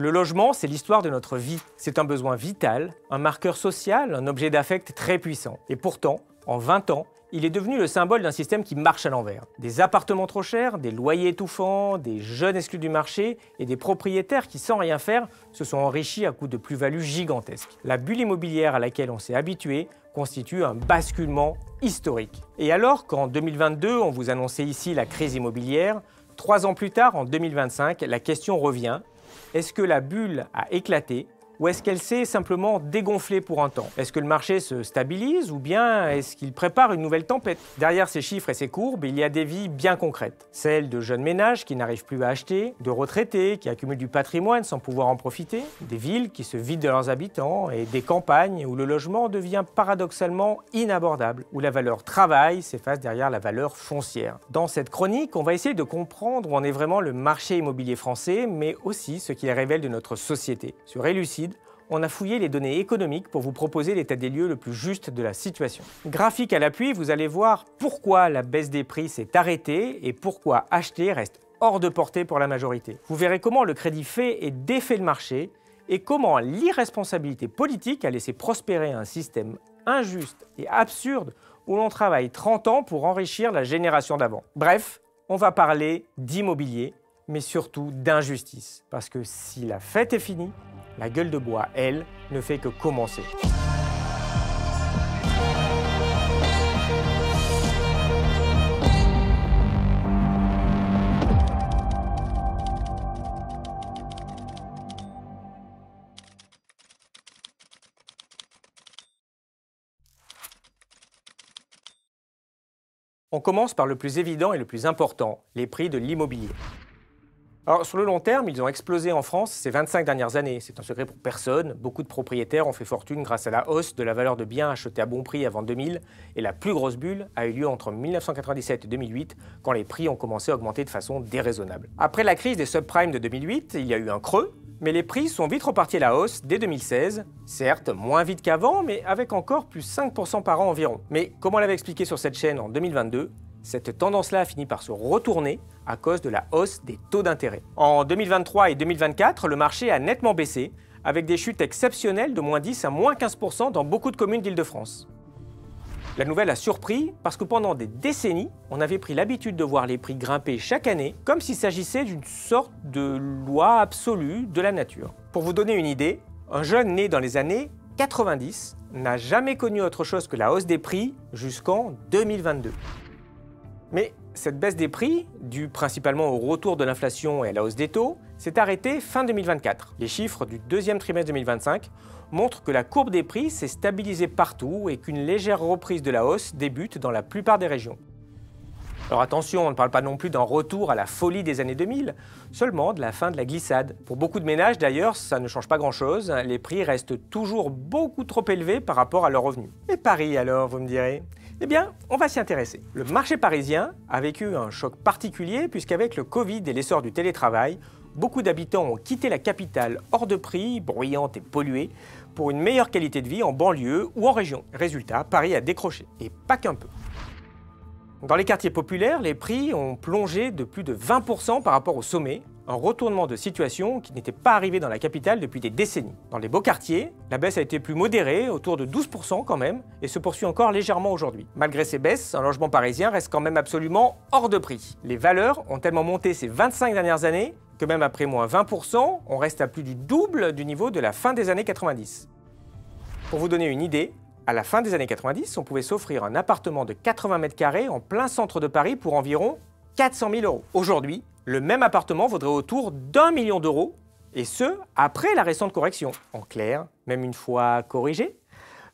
Le logement, c'est l'histoire de notre vie. C'est un besoin vital, un marqueur social, un objet d'affect très puissant. Et pourtant, en 20 ans, il est devenu le symbole d'un système qui marche à l'envers. Des appartements trop chers, des loyers étouffants, des jeunes exclus du marché et des propriétaires qui, sans rien faire, se sont enrichis à coups de plus-values gigantesques. La bulle immobilière à laquelle on s'est habitué constitue un basculement historique. Et alors qu'en 2022, on vous annonçait ici la crise immobilière, 3 ans plus tard, en 2025, la question revient: est-ce que la bulle a éclaté ou est-ce qu'elle s'est simplement dégonflée pour un temps? Est-ce que le marché se stabilise ou bien est-ce qu'il prépare une nouvelle tempête? Derrière ces chiffres et ces courbes, il y a des vies bien concrètes. Celles de jeunes ménages qui n'arrivent plus à acheter, de retraités qui accumulent du patrimoine sans pouvoir en profiter, des villes qui se vident de leurs habitants et des campagnes où le logement devient paradoxalement inabordable, où la valeur travail s'efface derrière la valeur foncière. Dans cette chronique, on va essayer de comprendre où en est vraiment le marché immobilier français, mais aussi ce qu'il révèle de notre société. Sur Elucide, on a fouillé les données économiques pour vous proposer l'état des lieux le plus juste de la situation. Graphique à l'appui, vous allez voir pourquoi la baisse des prix s'est arrêtée et pourquoi acheter reste hors de portée pour la majorité. Vous verrez comment le crédit fait et défait le marché et comment l'irresponsabilité politique a laissé prospérer un système injuste et absurde où l'on travaille 30 ans pour enrichir la génération d'avant. Bref, on va parler d'immobilier, mais surtout d'injustice. Parce que si la fête est finie, la gueule de bois, elle, ne fait que commencer. On commence par le plus évident et le plus important, les prix de l'immobilier. Alors, sur le long terme, ils ont explosé en France ces 25 dernières années. C'est un secret pour personne. Beaucoup de propriétaires ont fait fortune grâce à la hausse de la valeur de biens achetés à bon prix avant 2000. Et la plus grosse bulle a eu lieu entre 1997 et 2008, quand les prix ont commencé à augmenter de façon déraisonnable. Après la crise des subprimes de 2008, il y a eu un creux, mais les prix sont vite repartis à la hausse dès 2016. Certes, moins vite qu'avant, mais avec encore plus 5% par an environ. Mais comme on l'avait expliqué sur cette chaîne en 2022, cette tendance-là a fini par se retourner à cause de la hausse des taux d'intérêt. En 2023 et 2024, le marché a nettement baissé, avec des chutes exceptionnelles de moins 10 à moins 15% dans beaucoup de communes d'Île-de-France. La nouvelle a surpris parce que pendant des décennies, on avait pris l'habitude de voir les prix grimper chaque année, comme s'il s'agissait d'une sorte de loi absolue de la nature. Pour vous donner une idée, un jeune né dans les années 90 n'a jamais connu autre chose que la hausse des prix jusqu'en 2022. Mais cette baisse des prix, due principalement au retour de l'inflation et à la hausse des taux, s'est arrêtée fin 2024. Les chiffres du deuxième trimestre 2025 montrent que la courbe des prix s'est stabilisée partout et qu'une légère reprise de la hausse débute dans la plupart des régions. Alors attention, on ne parle pas non plus d'un retour à la folie des années 2000, seulement de la fin de la glissade. Pour beaucoup de ménages d'ailleurs, ça ne change pas grand-chose, les prix restent toujours beaucoup trop élevés par rapport à leurs revenus. Et Paris alors, vous me direz ? Eh bien, on va s'y intéresser. Le marché parisien a vécu un choc particulier puisqu'avec le Covid et l'essor du télétravail, beaucoup d'habitants ont quitté la capitale hors de prix, bruyante et polluée, pour une meilleure qualité de vie en banlieue ou en région. Résultat, Paris a décroché, et pas qu'un peu. Dans les quartiers populaires, les prix ont plongé de plus de 20% par rapport au sommet, un retournement de situation qui n'était pas arrivé dans la capitale depuis des décennies. Dans les beaux quartiers, la baisse a été plus modérée, autour de 12% quand même, et se poursuit encore légèrement aujourd'hui. Malgré ces baisses, un logement parisien reste quand même absolument hors de prix. Les valeurs ont tellement monté ces 25 dernières années que même après moins 20%, on reste à plus du double du niveau de la fin des années 90. Pour vous donner une idée, à la fin des années 90, on pouvait s'offrir un appartement de 80 mètres carrés en plein centre de Paris pour environ 400 000 €. Aujourd'hui, le même appartement vaudrait autour d'1 million d'euros, et ce, après la récente correction. En clair, même une fois corrigé,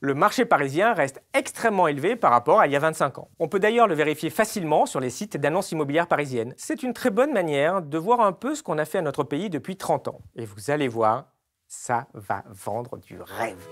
le marché parisien reste extrêmement élevé par rapport à il y a 25 ans. On peut d'ailleurs le vérifier facilement sur les sites d'annonces immobilières parisiennes. C'est une très bonne manière de voir un peu ce qu'on a fait à notre pays depuis 30 ans. Et vous allez voir, ça va vendre du rêve.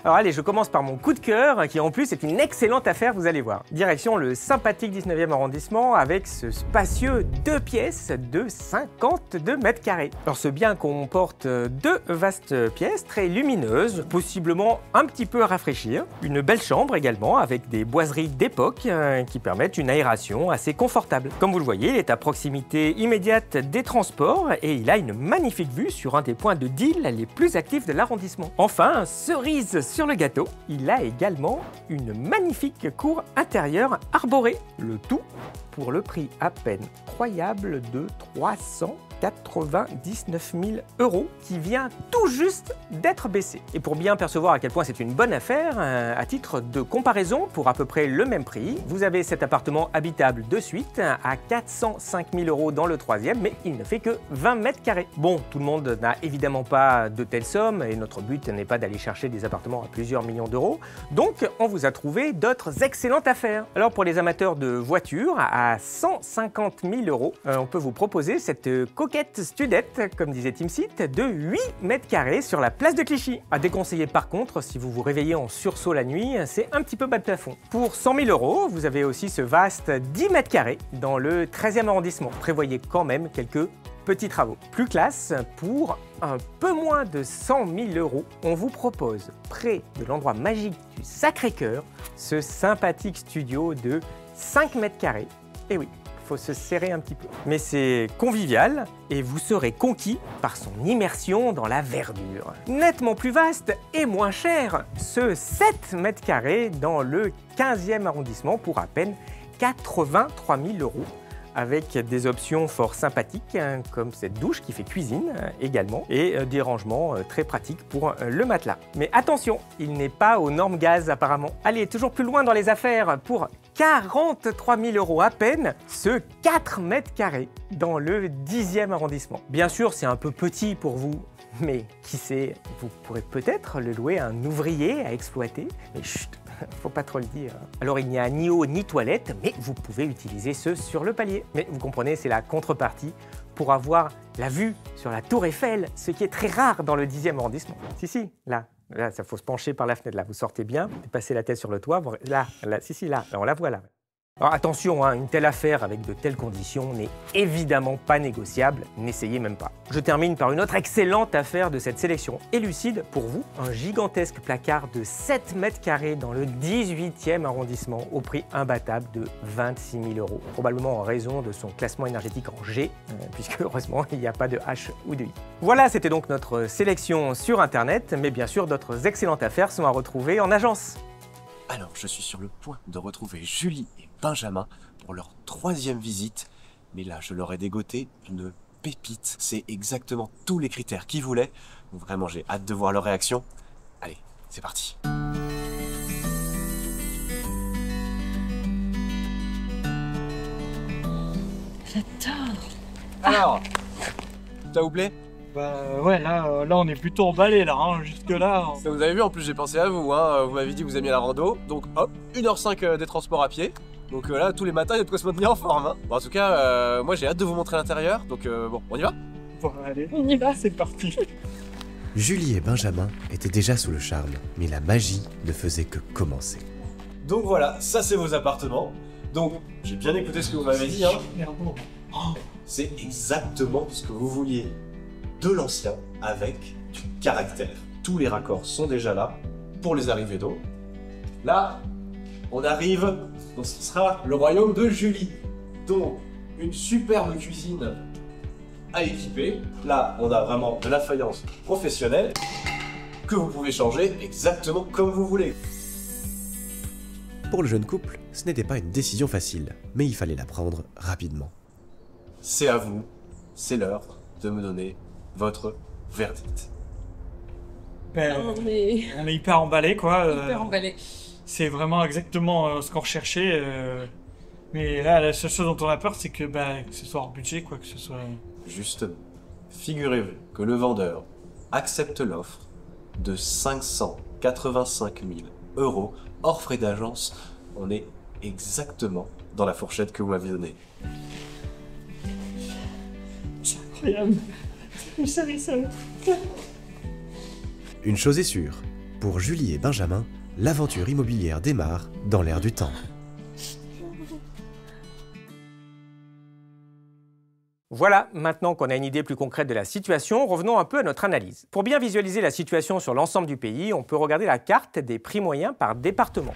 Alors allez, je commence par mon coup de cœur, qui en plus est une excellente affaire, vous allez voir. Direction le sympathique 19e arrondissement avec ce spacieux 2 pièces de 52 mètres carrés. Alors ce bien comporte 2 vastes pièces très lumineuses, possiblement un petit peu à rafraîchir. Une belle chambre également avec des boiseries d'époque qui permettent une aération assez confortable. Comme vous le voyez, il est à proximité immédiate des transports et il a une magnifique vue sur un des points de deal les plus actifs de l'arrondissement. Enfin, cerise sur le gâteau, il a également une magnifique cour intérieure arborée. Le tout pour le prix à peine croyable de 399 000 € qui vient tout juste d'être baissé. Et pour bien percevoir à quel point c'est une bonne affaire, à titre de comparaison, pour à peu près le même prix, vous avez cet appartement habitable de suite à 405 000 € dans le 3e, mais il ne fait que 20 mètres carrés. Bon, tout le monde n'a évidemment pas de telles sommes et notre but n'est pas d'aller chercher des appartements à plusieurs millions d'euros, donc on vous a trouvé d'autres excellentes affaires. Alors pour les amateurs de voitures, à 150 000 €, on peut vous proposer cette coquette studette, comme disait TeamSeat, de 8 mètres carrés sur la place de Clichy. À déconseiller par contre, si vous vous réveillez en sursaut la nuit, c'est un petit peu bas de plafond. Pour 100 000 €, vous avez aussi ce vaste 10 mètres carrés dans le 13e arrondissement. Prévoyez quand même quelques petits travaux. Plus classe, pour un peu moins de 100 000 €, on vous propose, près de l'endroit magique du Sacré-Cœur, ce sympathique studio de 5 mètres carrés. Et oui, faut se serrer un petit peu. Mais c'est convivial et vous serez conquis par son immersion dans la verdure. Nettement plus vaste et moins cher, ce 7 mètres carrés dans le 15e arrondissement pour à peine 83 000 €. Avec des options fort sympathiques, comme cette douche qui fait cuisine également, et des rangements très pratiques pour le matelas. Mais attention, il n'est pas aux normes gaz apparemment. Allez, toujours plus loin dans les affaires, pour 43 000 € à peine, ce 4 mètres carrés dans le 10e arrondissement. Bien sûr, c'est un peu petit pour vous, mais qui sait, vous pourrez peut-être le louer à un ouvrier à exploiter. Mais chut, faut pas trop le dire. Alors il n'y a ni eau ni toilette, mais vous pouvez utiliser ce sur le palier. Mais vous comprenez, c'est la contrepartie pour avoir la vue sur la Tour Eiffel, ce qui est très rare dans le 10e arrondissement. Si, là, ça faut se pencher par la fenêtre, là, vous sortez bien, vous passez la tête sur le toit, là, là, on la voit là. Alors attention, une telle affaire avec de telles conditions n'est évidemment pas négociable, n'essayez même pas. Je termine par une autre excellente affaire de cette sélection élucide pour vous, un gigantesque placard de 7 mètres carrés dans le 18e arrondissement au prix imbattable de 26 000 €, probablement en raison de son classement énergétique en G, puisque heureusement il n'y a pas de H ou de I. Voilà, c'était donc notre sélection sur Internet, mais bien sûr d'autres excellentes affaires sont à retrouver en agence. Alors, je suis sur le point de retrouver Julie et Benjamin pour leur 3e visite, mais là, je leur ai dégoté une pépite. C'est exactement tous les critères qu'ils voulaient. Donc, vraiment, j'ai hâte de voir leur réaction. Allez, c'est parti. J'adore. Alors, ça vous plaît? Bah ouais, là on est plutôt emballé là, jusque-là. Ça, vous avez vu, en plus j'ai pensé à vous, vous m'avez dit que vous aimiez la rando, donc hop, 1h05 des transports à pied. Donc là, tous les matins, il y a de quoi se maintenir en forme. Bon, en tout cas, moi j'ai hâte de vous montrer l'intérieur, donc bon, on y va? Bon, allez, On y va. c'est parti. Julie et Benjamin étaient déjà sous le charme, mais la magie ne faisait que commencer. Donc voilà, ça c'est vos appartements. Donc, j'ai bien écouté ce que vous m'avez dit, c'est exactement ce que vous vouliez de l'ancien avec du caractère. Tous les raccords sont déjà là pour les arrivées d'eau. Là, on arrive, donc ce sera le royaume de Julie. Donc, une superbe cuisine à équiper. Là, on a vraiment de la faïence professionnelle que vous pouvez changer exactement comme vous voulez. Pour le jeune couple, ce n'était pas une décision facile, mais il fallait la prendre rapidement. C'est à vous, c'est l'heure de me donner votre verdict. Ben, On est on est hyper emballé quoi. hyper emballé. C'est vraiment exactement ce qu'on recherchait. Mais là, la seule chose dont on a peur, c'est que ce soit hors budget, quoi, que ce soit... Justement, figurez-vous que le vendeur accepte l'offre de 585 000 € hors frais d'agence. On est exactement dans la fourchette que vous m'avez donnée. C'est incroyable. Une chose est sûre, Pour Julie et Benjamin, l'aventure immobilière démarre dans l'air du temps. Voilà, maintenant qu'on a une idée plus concrète de la situation, revenons un peu à notre analyse. Pour bien visualiser la situation sur l'ensemble du pays, on peut regarder la carte des prix moyens par département.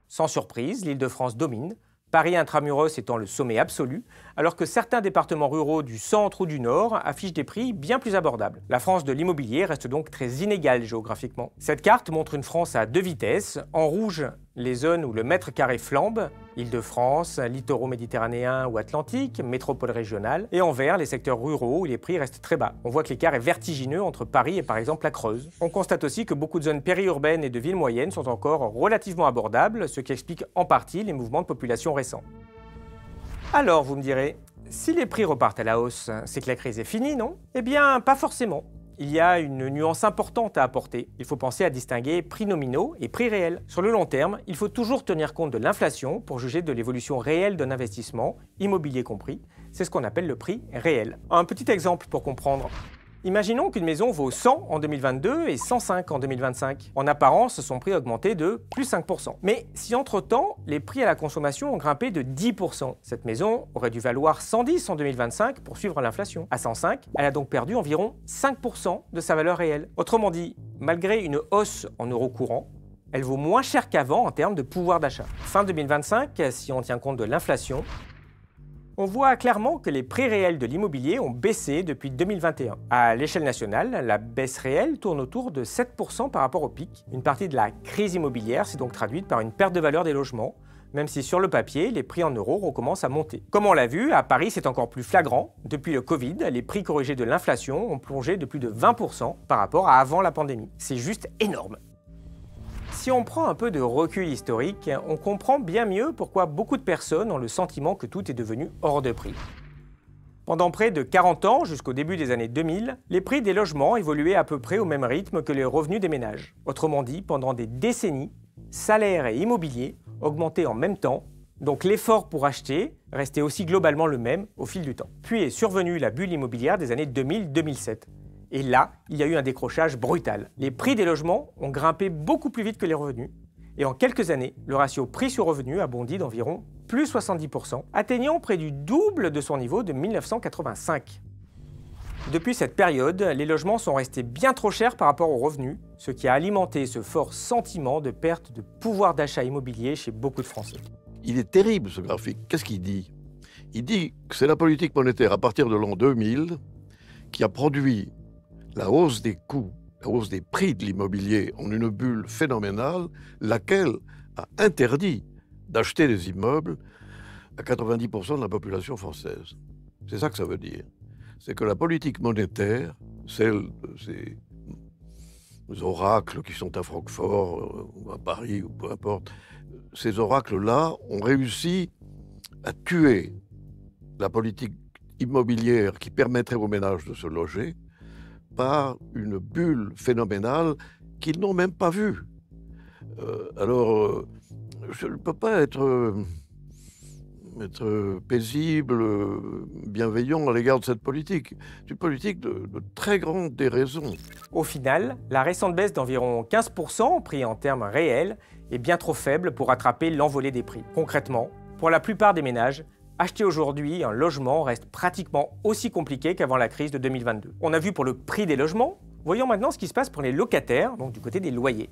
Sans surprise, l'Île-de-France domine, Paris intramuros étant le sommet absolu, alors que certains départements ruraux du centre ou du nord affichent des prix bien plus abordables. La France de l'immobilier reste donc très inégale géographiquement. Cette carte montre une France à deux vitesses. En rouge, les zones où le mètre carré flambe, Île-de-France, littoraux méditerranéens ou atlantiques, métropole régionale, et en vert, les secteurs ruraux où les prix restent très bas. On voit que l'écart est vertigineux entre Paris et par exemple la Creuse. On constate aussi que beaucoup de zones périurbaines et de villes moyennes sont encore relativement abordables, ce qui explique en partie les mouvements de population récents. Alors, vous me direz, si les prix repartent à la hausse, c'est que la crise est finie, non? Eh bien, pas forcément. Il y a une nuance importante à apporter. Il faut penser à distinguer prix nominaux et prix réels. Sur le long terme, il faut toujours tenir compte de l'inflation pour juger de l'évolution réelle d'un investissement, immobilier compris. C'est ce qu'on appelle le prix réel. Un petit exemple pour comprendre. Imaginons qu'une maison vaut 100 en 2022 et 105 en 2025. En apparence, son prix a augmenté de plus 5%. Mais si entre-temps, les prix à la consommation ont grimpé de 10%, cette maison aurait dû valoir 110 en 2025 pour suivre l'inflation. À 105, elle a donc perdu environ 5% de sa valeur réelle. Autrement dit, malgré une hausse en euros courants, elle vaut moins cher qu'avant en termes de pouvoir d'achat. Fin 2025, si on tient compte de l'inflation, on voit clairement que les prix réels de l'immobilier ont baissé depuis 2021. À l'échelle nationale, la baisse réelle tourne autour de 7% par rapport au pic. Une partie de la crise immobilière s'est donc traduite par une perte de valeur des logements, même si sur le papier, les prix en euros recommencent à monter. Comme on l'a vu, à Paris, c'est encore plus flagrant. Depuis le Covid, les prix corrigés de l'inflation ont plongé de plus de 20% par rapport à avant la pandémie. C'est juste énorme. Si on prend un peu de recul historique, on comprend bien mieux pourquoi beaucoup de personnes ont le sentiment que tout est devenu hors de prix. Pendant près de 40 ans, jusqu'au début des années 2000, les prix des logements évoluaient à peu près au même rythme que les revenus des ménages. Autrement dit, pendant des décennies, salaires et immobilier augmentaient en même temps, donc l'effort pour acheter restait aussi globalement le même au fil du temps. Puis est survenue la bulle immobilière des années 2000-2007. Et là, il y a eu un décrochage brutal. Les prix des logements ont grimpé beaucoup plus vite que les revenus. Et en quelques années, le ratio prix sur revenu a bondi d'environ plus 70%, atteignant près du double de son niveau de 1985. Depuis cette période, les logements sont restés bien trop chers par rapport aux revenus, ce qui a alimenté ce fort sentiment de perte de pouvoir d'achat immobilier chez beaucoup de Français. Il est terrible ce graphique. Qu'est-ce qu'il dit? Il dit que c'est la politique monétaire à partir de l'an 2000 qui a produit la hausse des coûts, la hausse des prix de l'immobilier en une bulle phénoménale, laquelle a interdit d'acheter des immeubles à 90% de la population française. C'est ça que ça veut dire. C'est que la politique monétaire, celle de ces oracles qui sont à Francfort ou à Paris ou peu importe, ces oracles-là ont réussi à tuer la politique immobilière qui permettrait aux ménages de se loger par une bulle phénoménale qu'ils n'ont même pas vue. Alors, je ne peux pas être paisible, bienveillant à l'égard de cette politique. C'est une politique de très grande déraison. Au final, la récente baisse d'environ 15%, pris en termes réels, est bien trop faible pour rattraper l'envolée des prix. Concrètement, pour la plupart des ménages, acheter aujourd'hui un logement reste pratiquement aussi compliqué qu'avant la crise de 2022. On a vu pour le prix des logements, voyons maintenant ce qui se passe pour les locataires, donc du côté des loyers.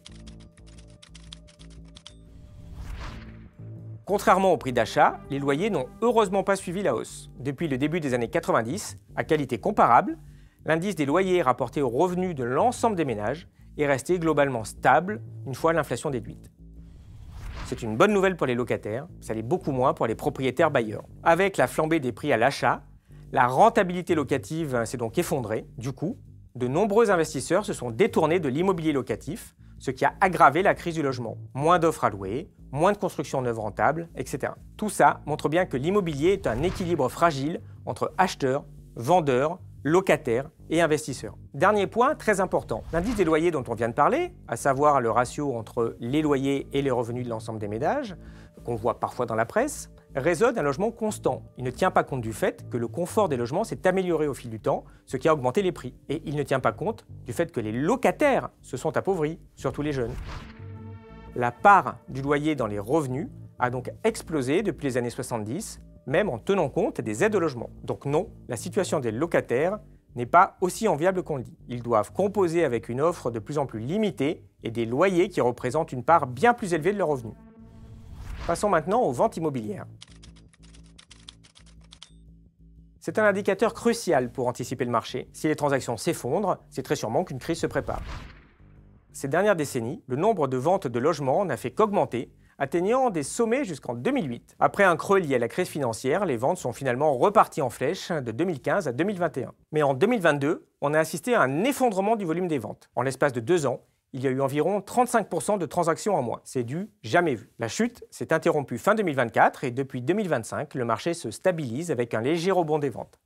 Contrairement au prix d'achat, les loyers n'ont heureusement pas suivi la hausse. Depuis le début des années 90, à qualité comparable, l'indice des loyers rapporté aux revenus de l'ensemble des ménages est resté globalement stable une fois l'inflation déduite. C'est une bonne nouvelle pour les locataires, ça l'est beaucoup moins pour les propriétaires bailleurs. Avec la flambée des prix à l'achat, la rentabilité locative s'est donc effondrée. Du coup, de nombreux investisseurs se sont détournés de l'immobilier locatif, ce qui a aggravé la crise du logement. Moins d'offres à louer, moins de constructions neuves rentables, etc. Tout ça montre bien que l'immobilier est un équilibre fragile entre acheteurs, vendeurs, locataires et investisseurs. Dernier point très important, l'indice des loyers dont on vient de parler, à savoir le ratio entre les loyers et les revenus de l'ensemble des ménages, qu'on voit parfois dans la presse, raisonne un logement constant. Il ne tient pas compte du fait que le confort des logements s'est amélioré au fil du temps, ce qui a augmenté les prix. Et il ne tient pas compte du fait que les locataires se sont appauvris, surtout les jeunes. La part du loyer dans les revenus a donc explosé depuis les années 70, même en tenant compte des aides au logement. Donc non, la situation des locataires n'est pas aussi enviable qu'on le dit. Ils doivent composer avec une offre de plus en plus limitée et des loyers qui représentent une part bien plus élevée de leurs revenus. Passons maintenant aux ventes immobilières. C'est un indicateur crucial pour anticiper le marché. Si les transactions s'effondrent, c'est très sûrement qu'une crise se prépare. Ces dernières décennies, le nombre de ventes de logements n'a fait qu'augmenter, atteignant des sommets jusqu'en 2008. Après un creux lié à la crise financière, les ventes sont finalement reparties en flèche de 2015 à 2021. Mais en 2022, on a assisté à un effondrement du volume des ventes. En l'espace de 2 ans, il y a eu environ 35% de transactions en moins. C'est du jamais vu. La chute s'est interrompue fin 2024 et depuis 2025, le marché se stabilise avec un léger rebond des ventes.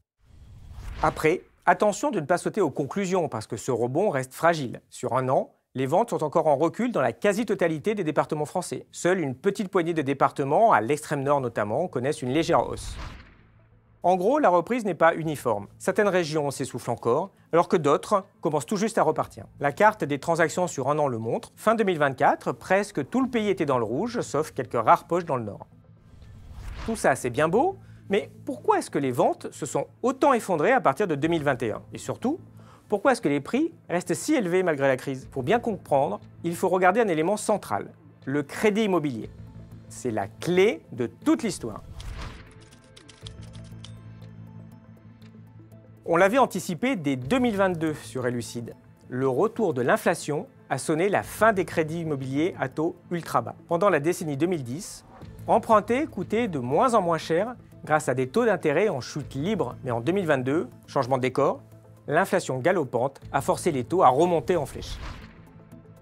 Après, attention de ne pas sauter aux conclusions parce que ce rebond reste fragile. Sur un an, les ventes sont encore en recul dans la quasi-totalité des départements français. Seule une petite poignée de départements, à l'extrême nord notamment, connaissent une légère hausse. En gros, la reprise n'est pas uniforme. Certaines régions s'essoufflent encore, alors que d'autres commencent tout juste à repartir. La carte des transactions sur un an le montre. Fin 2024, presque tout le pays était dans le rouge, sauf quelques rares poches dans le nord. Tout ça, c'est bien beau, mais pourquoi est-ce que les ventes se sont autant effondrées à partir de 2021? Et surtout, pourquoi est-ce que les prix restent si élevés malgré la crise? Pour bien comprendre, il faut regarder un élément central, le crédit immobilier. C'est la clé de toute l'histoire. On l'avait anticipé dès 2022 sur Elucide. Le retour de l'inflation a sonné la fin des crédits immobiliers à taux ultra bas. Pendant la décennie 2010, emprunter coûtait de moins en moins cher grâce à des taux d'intérêt en chute libre. Mais en 2022, changement de décor, l'inflation galopante a forcé les taux à remonter en flèche.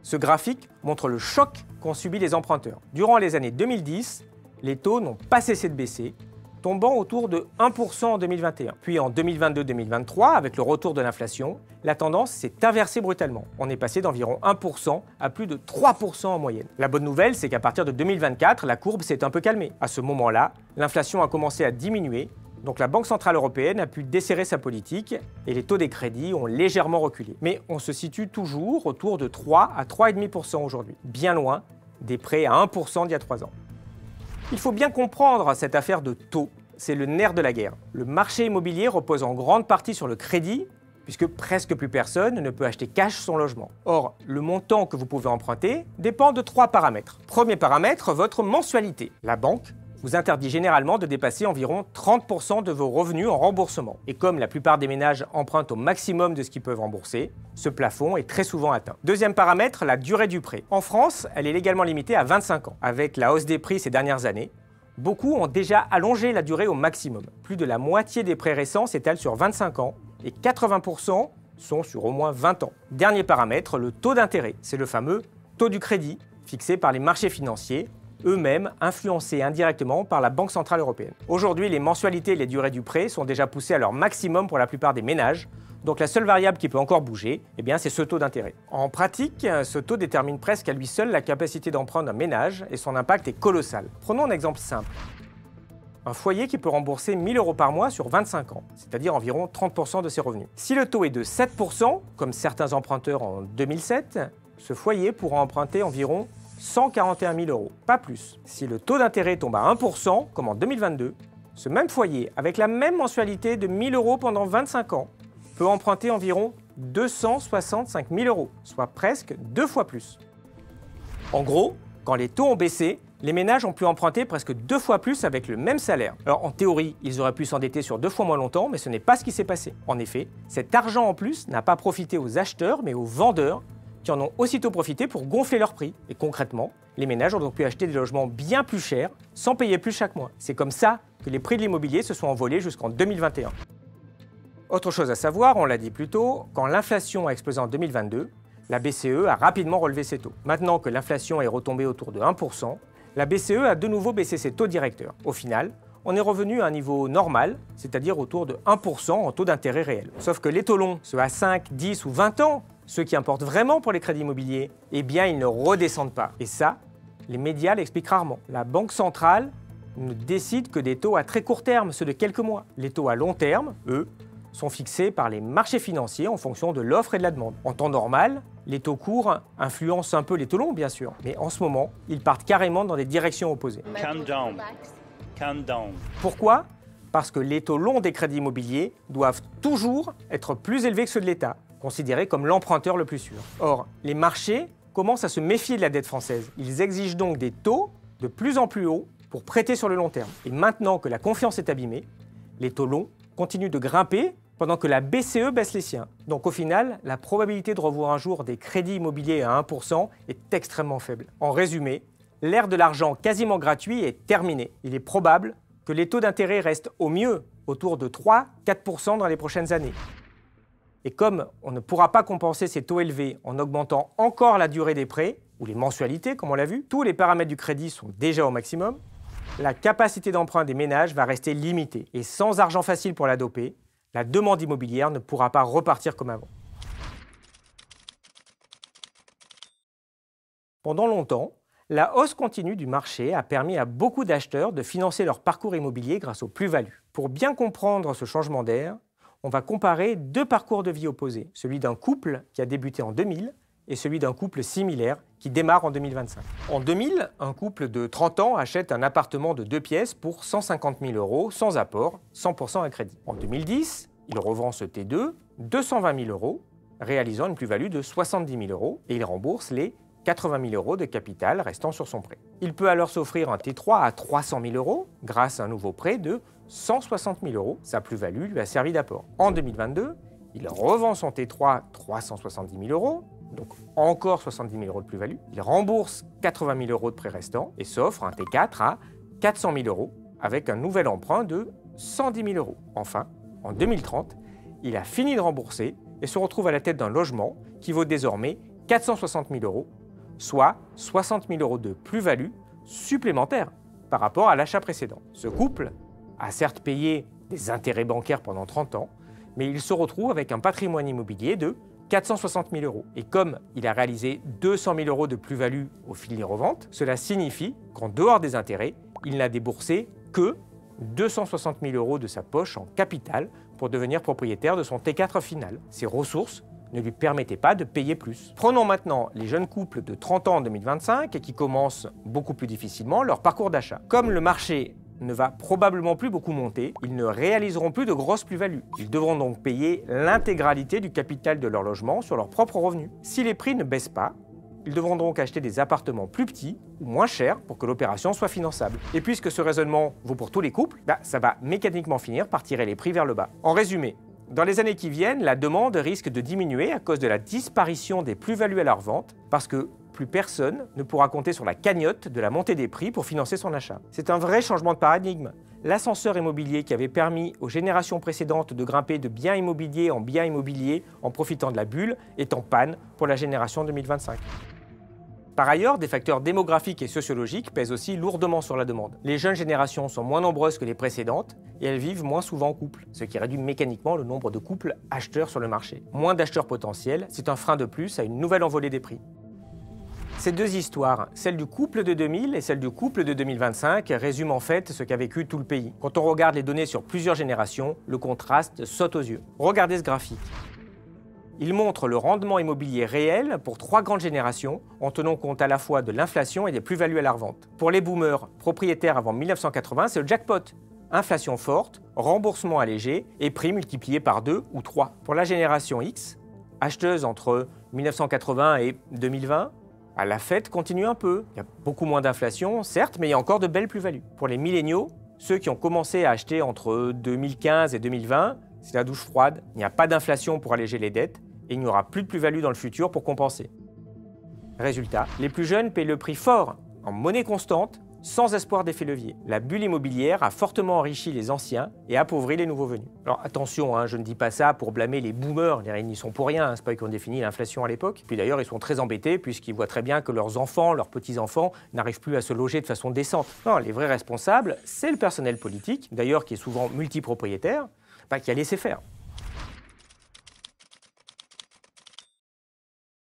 Ce graphique montre le choc qu'ont subi les emprunteurs. Durant les années 2010, les taux n'ont pas cessé de baisser, tombant autour de 1% en 2021. Puis en 2022-2023, avec le retour de l'inflation, la tendance s'est inversée brutalement. On est passé d'environ 1% à plus de 3% en moyenne. La bonne nouvelle, c'est qu'à partir de 2024, la courbe s'est un peu calmée. À ce moment-là, l'inflation a commencé à diminuer, donc la Banque Centrale Européenne a pu desserrer sa politique et les taux des crédits ont légèrement reculé. Mais on se situe toujours autour de 3 à 3,5% aujourd'hui, bien loin des prêts à 1% d'il y a 3 ans. Il faut bien comprendre cette affaire de taux, c'est le nerf de la guerre. Le marché immobilier repose en grande partie sur le crédit, puisque presque plus personne ne peut acheter cash son logement. Or, le montant que vous pouvez emprunter dépend de 3 paramètres. Premier paramètre, votre mensualité. La banque vous interdit généralement de dépasser environ 30% de vos revenus en remboursement. Et comme la plupart des ménages empruntent au maximum de ce qu'ils peuvent rembourser, ce plafond est très souvent atteint. Deuxième paramètre, la durée du prêt. En France, elle est légalement limitée à 25 ans. Avec la hausse des prix ces dernières années, beaucoup ont déjà allongé la durée au maximum. Plus de la moitié des prêts récents s'étalent sur 25 ans et 80% sont sur au moins 20 ans. Dernier paramètre, le taux d'intérêt. C'est le fameux taux du crédit fixé par les marchés financiers, eux-mêmes influencés indirectement par la Banque Centrale Européenne. Aujourd'hui, les mensualités et les durées du prêt sont déjà poussées à leur maximum pour la plupart des ménages, donc la seule variable qui peut encore bouger, c'est ce taux d'intérêt. En pratique, ce taux détermine presque à lui seul la capacité d'emprunt d'un ménage et son impact est colossal. Prenons un exemple simple. Un foyer qui peut rembourser 1 000 € par mois sur 25 ans, c'est-à-dire environ 30% de ses revenus. Si le taux est de 7%, comme certains emprunteurs en 2007, ce foyer pourra emprunter environ 141 000 €, pas plus. Si le taux d'intérêt tombe à 1%, comme en 2022, ce même foyer, avec la même mensualité de 1 000 € pendant 25 ans, peut emprunter environ 265 000 €, soit presque 2 fois plus. En gros, quand les taux ont baissé, les ménages ont pu emprunter presque 2 fois plus avec le même salaire. Alors en théorie, ils auraient pu s'endetter sur 2 fois moins longtemps, mais ce n'est pas ce qui s'est passé. En effet, cet argent en plus n'a pas profité aux acheteurs, mais aux vendeurs, qui en ont aussitôt profité pour gonfler leurs prix. Et concrètement, les ménages ont donc pu acheter des logements bien plus chers, sans payer plus chaque mois. C'est comme ça que les prix de l'immobilier se sont envolés jusqu'en 2021. Autre chose à savoir, on l'a dit plus tôt, quand l'inflation a explosé en 2022, la BCE a rapidement relevé ses taux. Maintenant que l'inflation est retombée autour de 1%, la BCE a de nouveau baissé ses taux directeurs. Au final, on est revenu à un niveau normal, c'est-à-dire autour de 1% en taux d'intérêt réel. Sauf que les taux longs, ceux à 5, 10 ou 20 ans, ceux qui importent vraiment pour les crédits immobiliers, ils ne redescendent pas. Et ça, les médias l'expliquent rarement. La Banque centrale ne décident que des taux à très court terme, ceux de quelques mois. Les taux à long terme, eux, sont fixés par les marchés financiers en fonction de l'offre et de la demande. En temps normal, les taux courts influencent un peu les taux longs, bien sûr, mais en ce moment, ils partent carrément dans des directions opposées. Calm down. Calm down. Pourquoi ? Parce que les taux longs des crédits immobiliers doivent toujours être plus élevés que ceux de l'État, considérés comme l'emprunteur le plus sûr. Or, les marchés commencent à se méfier de la dette française. Ils exigent donc des taux de plus en plus hauts pour prêter sur le long terme. Et maintenant que la confiance est abîmée, les taux longs continuent de grimper pendant que la BCE baisse les siens. Donc au final, la probabilité de revoir un jour des crédits immobiliers à 1% est extrêmement faible. En résumé, l'ère de l'argent quasiment gratuit est terminée. Il est probable que les taux d'intérêt restent au mieux autour de 3-4% dans les prochaines années. Et comme on ne pourra pas compenser ces taux élevés en augmentant encore la durée des prêts, ou les mensualités comme on l'a vu, tous les paramètres du crédit sont déjà au maximum, la capacité d'emprunt des ménages va rester limitée. Et sans argent facile pour la doper, la demande immobilière ne pourra pas repartir comme avant. Pendant longtemps, la hausse continue du marché a permis à beaucoup d'acheteurs de financer leur parcours immobilier grâce aux plus-values. Pour bien comprendre ce changement d'air, on va comparer deux parcours de vie opposés, celui d'un couple qui a débuté en 2000 et celui d'un couple similaire qui démarre en 2025. En 2000, un couple de 30 ans achète un appartement de 2 pièces pour 150 000 € sans apport, 100% à crédit. En 2010, il revend ce T2 220 000 €, réalisant une plus-value de 70 000 € et il rembourse les 80 000 € de capital restant sur son prêt. Il peut alors s'offrir un T3 à 300 000 € grâce à un nouveau prêt de 160 000 €. Sa plus-value lui a servi d'apport. En 2022, il revend son T3 370 000 €, donc encore 70 000 € de plus-value. Il rembourse 80 000 € de prêt restant et s'offre un T4 à 400 000 € avec un nouvel emprunt de 110 000 €. Enfin, en 2030, il a fini de rembourser et se retrouve à la tête d'un logement qui vaut désormais 460 000 €, soit 60 000 € de plus-value supplémentaire par rapport à l'achat précédent. Ce couple a certes payé des intérêts bancaires pendant 30 ans, mais il se retrouve avec un patrimoine immobilier de 460 000 €. Et comme il a réalisé 200 000 € de plus-value au fil des reventes, cela signifie qu'en dehors des intérêts, il n'a déboursé que 260 000 € de sa poche en capital pour devenir propriétaire de son T4 final. Ses ressources ne lui permettaient pas de payer plus. Prenons maintenant les jeunes couples de 30 ans en 2025 et qui commencent beaucoup plus difficilement leur parcours d'achat. Comme le marché ne va probablement plus beaucoup monter, ils ne réaliseront plus de grosses plus-values. Ils devront donc payer l'intégralité du capital de leur logement sur leurs propres revenus. Si les prix ne baissent pas, ils devront donc acheter des appartements plus petits ou moins chers pour que l'opération soit finançable. Et puisque ce raisonnement vaut pour tous les couples, ça va mécaniquement finir par tirer les prix vers le bas. En résumé, dans les années qui viennent, la demande risque de diminuer à cause de la disparition des plus-values à la revente, parce que plus personne ne pourra compter sur la cagnotte de la montée des prix pour financer son achat. C'est un vrai changement de paradigme. L'ascenseur immobilier qui avait permis aux générations précédentes de grimper de bien immobilier en bien immobilier en profitant de la bulle est en panne pour la génération 2025. Par ailleurs, des facteurs démographiques et sociologiques pèsent aussi lourdement sur la demande. Les jeunes générations sont moins nombreuses que les précédentes et elles vivent moins souvent en couple, ce qui réduit mécaniquement le nombre de couples acheteurs sur le marché. Moins d'acheteurs potentiels, c'est un frein de plus à une nouvelle envolée des prix. Ces deux histoires, celle du couple de 2000 et celle du couple de 2025, résument en fait ce qu'a vécu tout le pays. Quand on regarde les données sur plusieurs générations, le contraste saute aux yeux. Regardez ce graphique. Il montre le rendement immobilier réel pour 3 grandes générations, en tenant compte à la fois de l'inflation et des plus-values à la revente. Pour les boomers propriétaires avant 1980, c'est le jackpot. Inflation forte, remboursement allégé et prix multiplié par 2 ou 3. Pour la génération X, acheteuse entre 1980 et 2020, la fête continue un peu. Il y a beaucoup moins d'inflation, certes, mais il y a encore de belles plus-values. Pour les milléniaux, ceux qui ont commencé à acheter entre 2015 et 2020, c'est la douche froide. Il n'y a pas d'inflation pour alléger les dettes et il n'y aura plus de plus-value dans le futur pour compenser. Résultat, les plus jeunes payent le prix fort, en monnaie constante, sans espoir d'effet levier. La bulle immobilière a fortement enrichi les anciens et appauvri les nouveaux venus. Alors attention, je ne dis pas ça pour blâmer les boomers, ils n'y sont pour rien, c'est pas eux qui ont défini l'inflation à l'époque. Puis d'ailleurs, ils sont très embêtés puisqu'ils voient très bien que leurs enfants, leurs petits-enfants n'arrivent plus à se loger de façon décente. Non, les vrais responsables, c'est le personnel politique, d'ailleurs qui est souvent multipropriétaire, qui a laissé faire.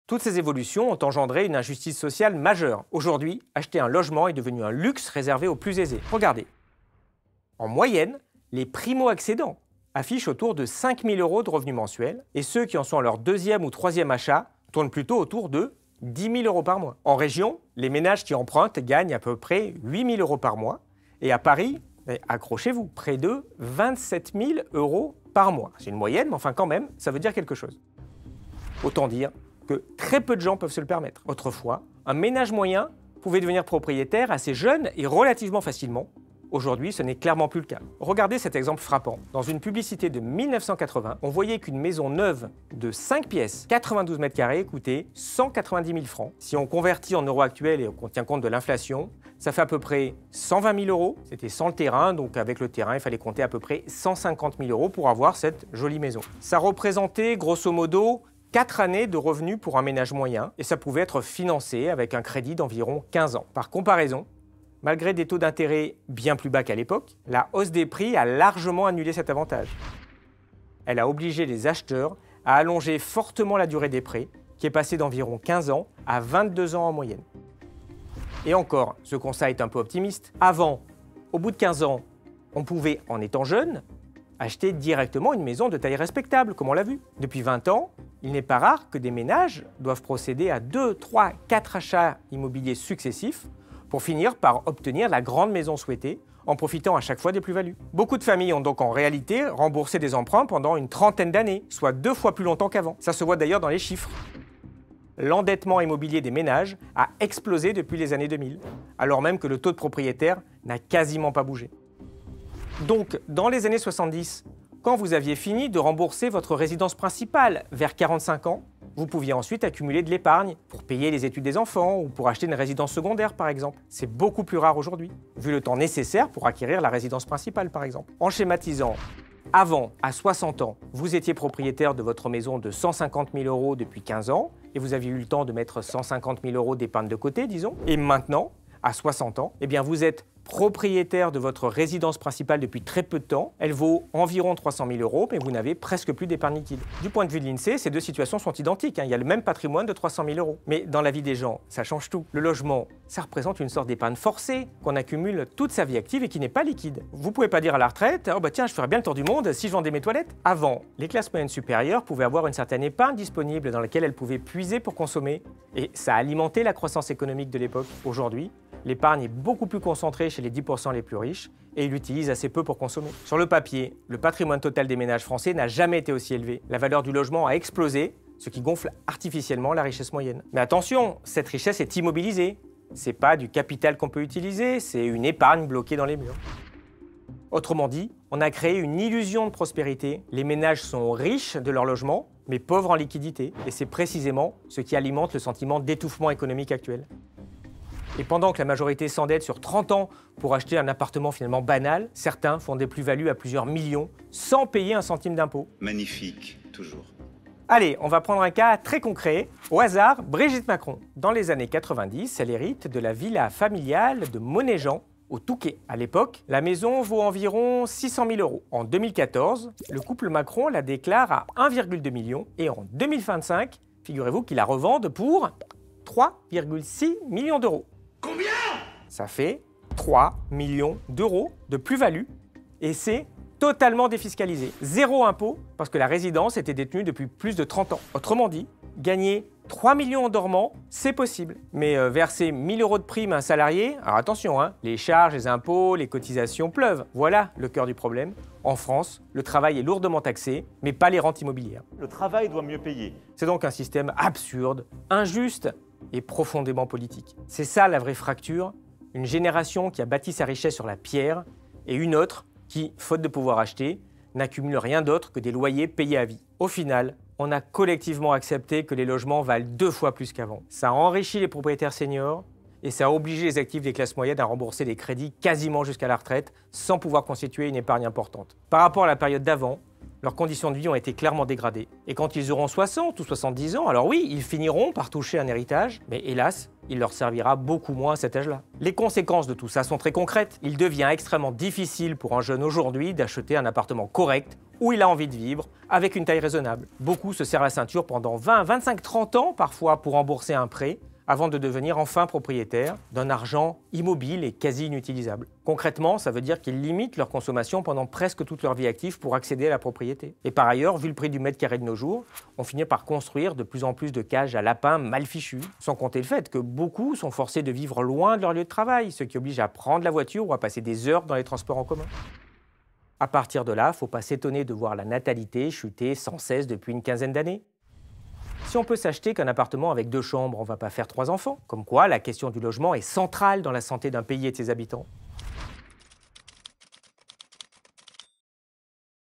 Toutes ces évolutions ont engendré une injustice sociale majeure. Aujourd'hui, acheter un logement est devenu un luxe réservé aux plus aisés. Regardez. En moyenne, les primo-accédants affichent autour de 5 000 € de revenus mensuels et ceux qui en sont à leur deuxième ou troisième achat tournent plutôt autour de 10 000 € par mois. En région, les ménages qui empruntent gagnent à peu près 8 000 € par mois et à Paris, accrochez-vous, près de 27 000 € par mois. C'est une moyenne, mais enfin quand même, ça veut dire quelque chose. Autant dire que très peu de gens peuvent se le permettre. Autrefois, un ménage moyen pouvait devenir propriétaire assez jeune et relativement facilement. Aujourd'hui, ce n'est clairement plus le cas. Regardez cet exemple frappant. Dans une publicité de 1980, on voyait qu'une maison neuve de 5 pièces, 92 mètres carrés, coûtait 190 000 francs. Si on convertit en euros actuels et qu'on tient compte de l'inflation, ça fait à peu près 120 000 €. C'était sans le terrain, donc avec le terrain, il fallait compter à peu près 150 000 € pour avoir cette jolie maison. Ça représentait grosso modo 4 années de revenus pour un ménage moyen et ça pouvait être financé avec un crédit d'environ 15 ans. Par comparaison, malgré des taux d'intérêt bien plus bas qu'à l'époque, la hausse des prix a largement annulé cet avantage. Elle a obligé les acheteurs à allonger fortement la durée des prêts, qui est passée d'environ 15 ans à 22 ans en moyenne. Et encore, ce constat est un peu optimiste. Avant, au bout de 15 ans, on pouvait, en étant jeune, acheter directement une maison de taille respectable, comme on l'a vu. Depuis 20 ans, il n'est pas rare que des ménages doivent procéder à 2, 3, 4 achats immobiliers successifs pour finir par obtenir la grande maison souhaitée en profitant à chaque fois des plus-values. Beaucoup de familles ont donc en réalité remboursé des emprunts pendant une trentaine d'années, soit 2 fois plus longtemps qu'avant. Ça se voit d'ailleurs dans les chiffres. L'endettement immobilier des ménages a explosé depuis les années 2000, alors même que le taux de propriétaires n'a quasiment pas bougé. Donc, dans les années 70, quand vous aviez fini de rembourser votre résidence principale vers 45 ans, vous pouviez ensuite accumuler de l'épargne pour payer les études des enfants ou pour acheter une résidence secondaire, par exemple. C'est beaucoup plus rare aujourd'hui, vu le temps nécessaire pour acquérir la résidence principale, par exemple. En schématisant, avant, à 60 ans, vous étiez propriétaire de votre maison de 150 000 € depuis 15 ans et vous aviez eu le temps de mettre 150 000 € d'épargne de côté, disons. Et maintenant, à 60 ans, eh bien vous êtes propriétaire de votre résidence principale depuis très peu de temps. Elle vaut environ 300 000 €, mais vous n'avez presque plus d'épargne liquide. Du point de vue de l'INSEE, ces deux situations sont identiques. Il y a le même patrimoine de 300 000 €. Mais dans la vie des gens, ça change tout. Le logement, ça représente une sorte d'épargne forcée qu'on accumule toute sa vie active et qui n'est pas liquide. Vous ne pouvez pas dire à la retraite « Oh bah tiens, je ferais bien le tour du monde si je vendais mes toilettes ». Avant, les classes moyennes supérieures pouvaient avoir une certaine épargne disponible dans laquelle elles pouvaient puiser pour consommer. Et ça alimentait la croissance économique de l'époque. Aujourd'hui, l'épargne est beaucoup plus concentrée chez les 10% les plus riches et ils l'utilisent assez peu pour consommer. Sur le papier, le patrimoine total des ménages français n'a jamais été aussi élevé. La valeur du logement a explosé, ce qui gonfle artificiellement la richesse moyenne. Mais attention, cette richesse est immobilisée. C'est pas du capital qu'on peut utiliser, c'est une épargne bloquée dans les murs. Autrement dit, on a créé une illusion de prospérité. Les ménages sont riches de leur logement, mais pauvres en liquidité. Et c'est précisément ce qui alimente le sentiment d'étouffement économique actuel. Et pendant que la majorité s'endette sur 30 ans pour acheter un appartement finalement banal, certains font des plus-values à plusieurs millions sans payer un centime d'impôt. Magnifique, toujours. Allez, on va prendre un cas très concret. Au hasard, Brigitte Macron. Dans les années 90, elle hérite de la villa familiale de Monéjean, au Touquet. À l'époque, la maison vaut environ 600 000 €. En 2014, le couple Macron la déclare à 1,2 million et en 2025, figurez-vous qu'ils la revendent pour 3,6 millions d'euros. Combien? Ça fait 3 millions d'euros de plus-value et c'est totalement défiscalisé. Zéro impôt parce que la résidence était détenue depuis plus de 30 ans. Autrement dit, gagner 3 millions en dormant, c'est possible. Mais verser 1 000 € de prime à un salarié, alors attention, les charges, les impôts, les cotisations pleuvent. Voilà le cœur du problème. En France, le travail est lourdement taxé, mais pas les rentes immobilières. Le travail doit mieux payer. C'est donc un système absurde, injuste et profondément politique. C'est ça la vraie fracture, une génération qui a bâti sa richesse sur la pierre et une autre qui, faute de pouvoir acheter, n'accumule rien d'autre que des loyers payés à vie. Au final, on a collectivement accepté que les logements valent 2 fois plus qu'avant. Ça a enrichi les propriétaires seniors et ça a obligé les actifs des classes moyennes à rembourser des crédits quasiment jusqu'à la retraite sans pouvoir constituer une épargne importante. Par rapport à la période d'avant, leurs conditions de vie ont été clairement dégradées. Et quand ils auront 60 ou 70 ans, alors oui, ils finiront par toucher un héritage, mais hélas, il leur servira beaucoup moins à cet âge-là. Les conséquences de tout ça sont très concrètes. Il devient extrêmement difficile pour un jeune aujourd'hui d'acheter un appartement correct où il a envie de vivre, avec une taille raisonnable. Beaucoup se serrent la ceinture pendant 20, 25, 30 ans parfois pour rembourser un prêt, avant de devenir enfin propriétaire d'un argent immobile et quasi inutilisable. Concrètement, ça veut dire qu'ils limitent leur consommation pendant presque toute leur vie active pour accéder à la propriété. Et par ailleurs, vu le prix du mètre carré de nos jours, on finit par construire de plus en plus de cages à lapins mal fichues, sans compter le fait que beaucoup sont forcés de vivre loin de leur lieu de travail, ce qui oblige à prendre la voiture ou à passer des heures dans les transports en commun. À partir de là, il ne faut pas s'étonner de voir la natalité chuter sans cesse depuis une quinzaine d'années. Si on peut s'acheter qu'un appartement avec 2 chambres, on ne va pas faire 3 enfants. Comme quoi, la question du logement est centrale dans la santé d'un pays et de ses habitants.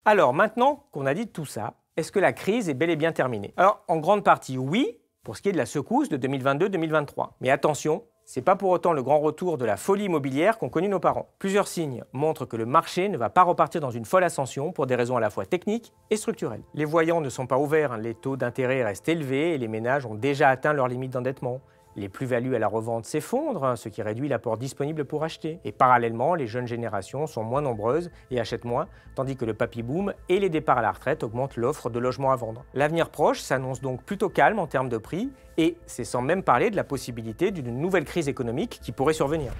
Alors maintenant qu'on a dit tout ça, est-ce que la crise est bel et bien terminée? Alors, en grande partie, oui, pour ce qui est de la secousse de 2022-2023. Mais attention, c'est pas pour autant le grand retour de la folie immobilière qu'ont connu nos parents. Plusieurs signes montrent que le marché ne va pas repartir dans une folle ascension pour des raisons à la fois techniques et structurelles. Les voyants ne sont pas ouverts, les taux d'intérêt restent élevés et les ménages ont déjà atteint leur limite d'endettement. Les plus-values à la revente s'effondrent, ce qui réduit l'apport disponible pour acheter. Et parallèlement, les jeunes générations sont moins nombreuses et achètent moins, tandis que le papy-boom et les départs à la retraite augmentent l'offre de logements à vendre. L'avenir proche s'annonce donc plutôt calme en termes de prix, et c'est sans même parler de la possibilité d'une nouvelle crise économique qui pourrait survenir.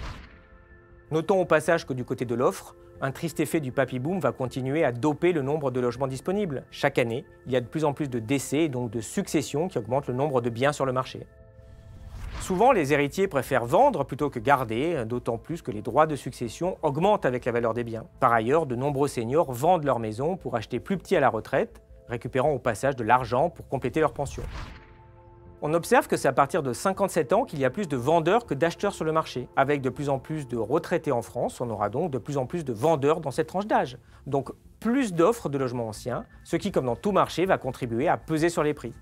Notons au passage que du côté de l'offre, un triste effet du papy-boom va continuer à doper le nombre de logements disponibles. Chaque année, il y a de plus en plus de décès et donc de successions qui augmentent le nombre de biens sur le marché. Souvent, les héritiers préfèrent vendre plutôt que garder, d'autant plus que les droits de succession augmentent avec la valeur des biens. Par ailleurs, de nombreux seniors vendent leur maison pour acheter plus petit à la retraite, récupérant au passage de l'argent pour compléter leur pension. On observe que c'est à partir de 57 ans qu'il y a plus de vendeurs que d'acheteurs sur le marché. Avec de plus en plus de retraités en France, on aura donc de plus en plus de vendeurs dans cette tranche d'âge. Donc plus d'offres de logements anciens, ce qui, comme dans tout marché, va contribuer à peser sur les prix.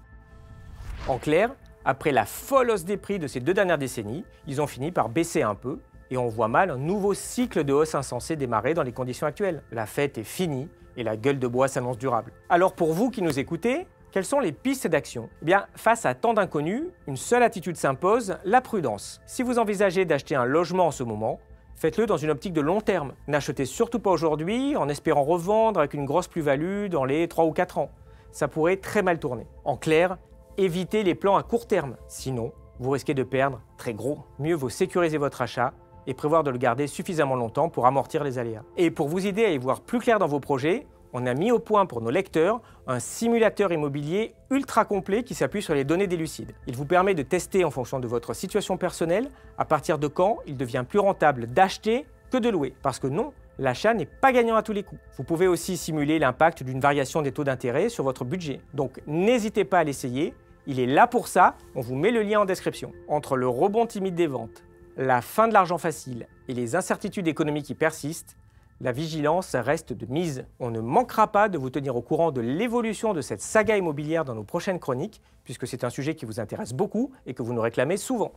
En clair, après la folle hausse des prix de ces 2 dernières décennies, ils ont fini par baisser un peu et on voit mal un nouveau cycle de hausse insensé démarrer dans les conditions actuelles. La fête est finie et la gueule de bois s'annonce durable. Alors pour vous qui nous écoutez, quelles sont les pistes d'action? Eh bien, face à tant d'inconnus, une seule attitude s'impose, la prudence. Si vous envisagez d'acheter un logement en ce moment, faites-le dans une optique de long terme. N'achetez surtout pas aujourd'hui en espérant revendre avec une grosse plus-value dans les 3 ou 4 ans. Ça pourrait très mal tourner. En clair, évitez les plans à court terme, sinon vous risquez de perdre très gros. Mieux vaut sécuriser votre achat et prévoir de le garder suffisamment longtemps pour amortir les aléas. Et pour vous aider à y voir plus clair dans vos projets, on a mis au point pour nos lecteurs un simulateur immobilier ultra complet qui s'appuie sur les données d'Elucide. Il vous permet de tester en fonction de votre situation personnelle à partir de quand il devient plus rentable d'acheter que de louer. Parce que non, l'achat n'est pas gagnant à tous les coups. Vous pouvez aussi simuler l'impact d'une variation des taux d'intérêt sur votre budget. Donc n'hésitez pas à l'essayer, il est là pour ça, on vous met le lien en description. Entre le rebond timide des ventes, la fin de l'argent facile et les incertitudes économiques qui persistent, la vigilance reste de mise. On ne manquera pas de vous tenir au courant de l'évolution de cette saga immobilière dans nos prochaines chroniques, puisque c'est un sujet qui vous intéresse beaucoup et que vous nous réclamez souvent.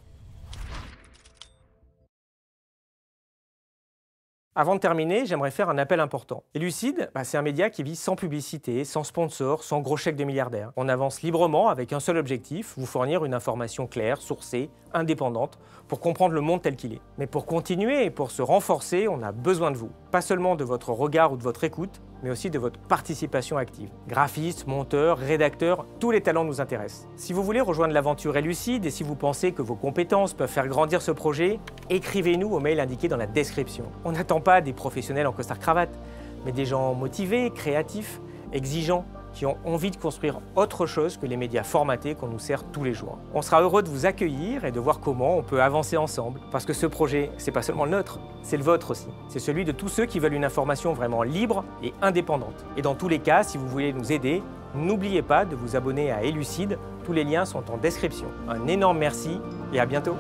Avant de terminer, j'aimerais faire un appel important. Elucide, c'est un média qui vit sans publicité, sans sponsor, sans gros chèque de milliardaires. On avance librement avec un seul objectif, vous fournir une information claire, sourcée, indépendante, pour comprendre le monde tel qu'il est. Mais pour continuer et pour se renforcer, on a besoin de vous. Pas seulement de votre regard ou de votre écoute, mais aussi de votre participation active. Graphistes, monteurs, rédacteurs, tous les talents nous intéressent. Si vous voulez rejoindre l'aventure Elucide et si vous pensez que vos compétences peuvent faire grandir ce projet, écrivez-nous au mail indiqué dans la description. On n'attend pas des professionnels en costard-cravate, mais des gens motivés, créatifs, exigeants, qui ont envie de construire autre chose que les médias formatés qu'on nous sert tous les jours. On sera heureux de vous accueillir et de voir comment on peut avancer ensemble, parce que ce projet, c'est pas seulement le nôtre, c'est le vôtre aussi. C'est celui de tous ceux qui veulent une information vraiment libre et indépendante. Et dans tous les cas, si vous voulez nous aider, n'oubliez pas de vous abonner à Elucide, tous les liens sont en description. Un énorme merci et à bientôt.